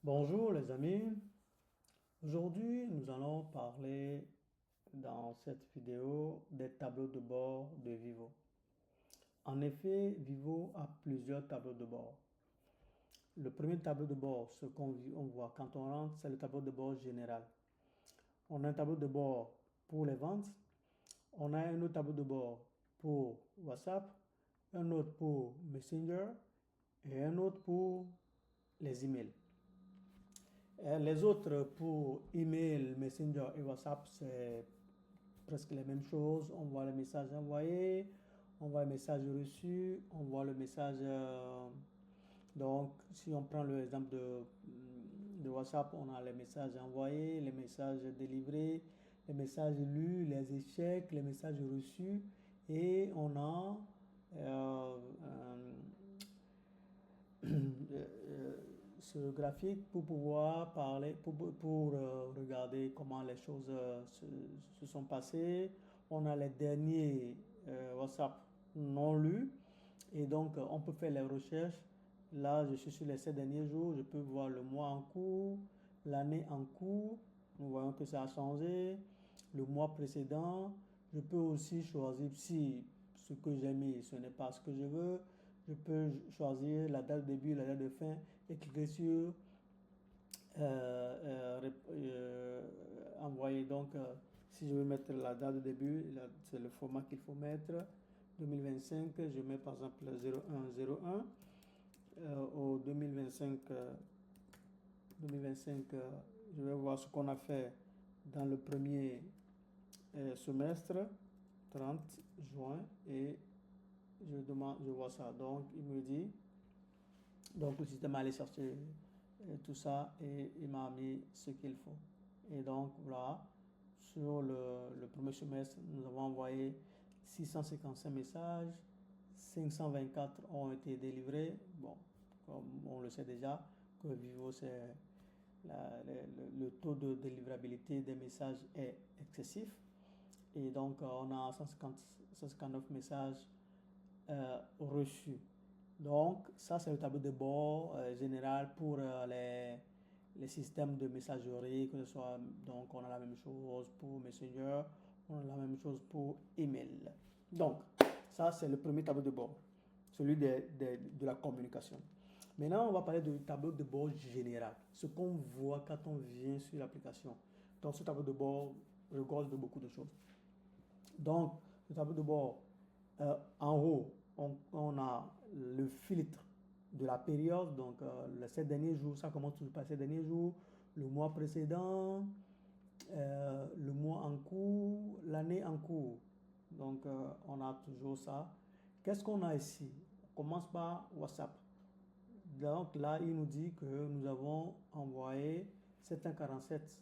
Bonjour les amis, aujourd'hui nous allons parler dans cette vidéo des tableaux de bord de Vivo. En effet, Vivo a plusieurs tableaux de bord. Le premier tableau de bord, ce qu'on voit quand on rentre, c'est le tableau de bord général. On a un tableau de bord pour les ventes, on a un autre tableau de bord pour WhatsApp, un autre pour Messenger et un autre pour les emails. Les autres pour email, Messenger et WhatsApp, c'est presque les mêmes choses. On voit le message envoyé, on voit le message reçu, on voit le message. Donc, si on prend l'exemple de WhatsApp, on a les messages envoyés, les messages délivrés, les messages lus, les échecs, les messages reçus. Et on a ce graphique pour pouvoir parler, pour regarder comment les choses se sont passées. On a les derniers WhatsApp non lus et donc on peut faire les recherches. Là, je suis sur les 7 derniers jours, je peux voir le mois en cours, l'année en cours. Nous voyons que ça a changé. Le mois précédent, je peux aussi choisir si ce que j'ai mis, ce n'est pas ce que je veux. Je peux choisir la date de début et la date de fin et cliquer sur envoyer. Donc, si je veux mettre la date de début, c'est le format qu'il faut mettre. 2025, je mets par exemple 0101 au 2025. 2025, je vais voir ce qu'on a fait dans le premier semestre, 30 juin, et je vois ça. Donc, il me dit, donc le système a allé chercher tout ça et il m'a mis ce qu'il faut. Et donc, voilà, sur le premier semestre, nous avons envoyé 655 messages, 524 ont été délivrés. Bon, comme on le sait déjà, que Vivo, c'est le taux de délivrabilité des messages est excessif. Et donc, on a 159 messages reçus. Donc, ça, c'est le tableau de bord général pour les systèmes de messagerie, que ce soit, donc, on a la même chose pour Messenger, on a la même chose pour email. Donc, ça, c'est le premier tableau de bord, celui de la communication. Maintenant, on va parler du tableau de bord général, ce qu'on voit quand on vient sur l'application. Donc, ce tableau de bord regorge de beaucoup de choses. Donc, le tableau de bord, en haut, on a le filtre de la période, donc les 7 derniers jours, ça commence toujours par les 7 derniers jours, le mois précédent, le mois en cours, l'année en cours. Donc, on a toujours ça. Qu'est-ce qu'on a ici? On commence par WhatsApp. Donc là, il nous dit que nous avons envoyé 747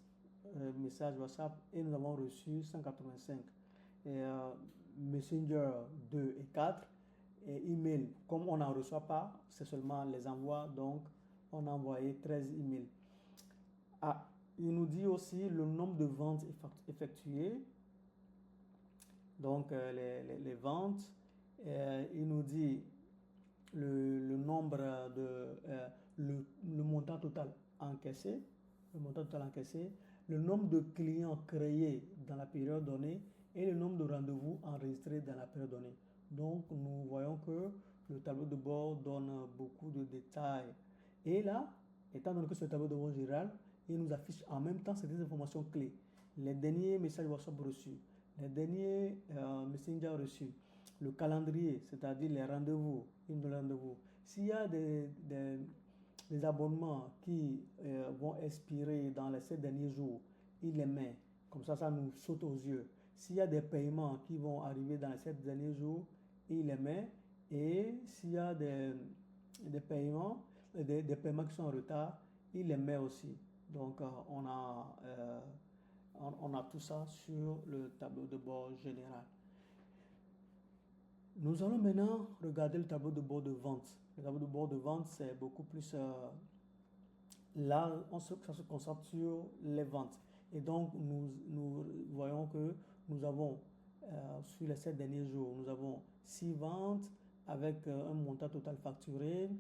messages WhatsApp et nous avons reçu 185. Et Messenger 2 et 4. Et email, comme on n'en reçoit pas, c'est seulement les envois, donc on a envoyé 13 emails. Ah, il nous dit aussi le nombre de ventes effectuées, donc les ventes. Il nous dit le nombre le montant total encaissé, le montant total encaissé, le nombre de clients créés dans la période donnée et le nombre de rendez-vous enregistrés dans la période donnée. Donc, nous voyons que le tableau de bord donne beaucoup de détails. Et là, étant donné que ce tableau de bord général, il nous affiche en même temps certaines informations clés. Les derniers messages WhatsApp reçus, les derniers Messenger reçus, le calendrier, c'est-à-dire les rendez-vous, rendez-vous. S'il y a des abonnements qui vont expirer dans les 7 derniers jours, il les met. Comme ça nous saute aux yeux. S'il y a des paiements qui vont arriver dans les 7 derniers jours, il les met. Et s'il y a des paiements, des paiements qui sont en retard, il les met aussi. Donc, on a tout ça sur le tableau de bord général. Nous allons maintenant regarder le tableau de bord de vente. Le tableau de bord de vente, c'est beaucoup plus... là, ça se concentre sur les ventes. Et donc, nous voyons que nous avons, sur les 7 derniers jours, nous avons 6 ventes avec un montant total facturé,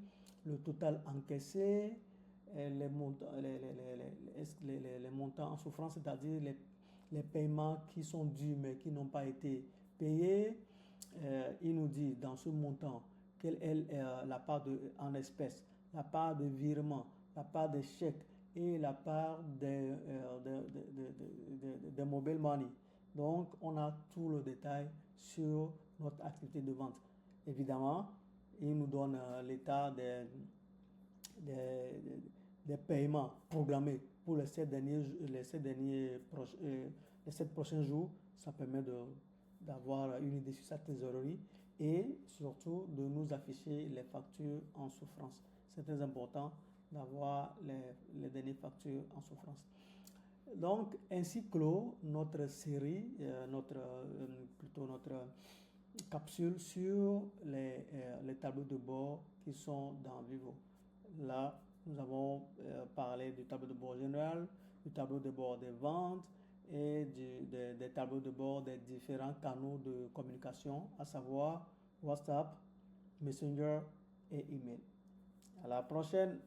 le total encaissé, les montants en souffrance, c'est-à-dire les paiements qui sont dus mais qui n'ont pas été payés. Il nous dit dans ce montant quelle est la part en espèces, la part de virement, la part des chèques et la part de mobile money. Donc, on a tout le détail sur notre activité de vente. Évidemment, il nous donne l'état des paiements programmés pour les 7 prochains jours. Ça permet d'avoir une idée sur sa trésorerie et surtout de nous afficher les factures en souffrance. C'est très important d'avoir les dernières factures en souffrance. Donc, ainsi clôt notre série, notre capsule sur les tableaux de bord qui sont dans Vivo. Là, nous avons parlé du tableau de bord général, du tableau de bord des ventes et des tableaux de bord des différents canaux de communication, à savoir WhatsApp, Messenger et email. À la prochaine!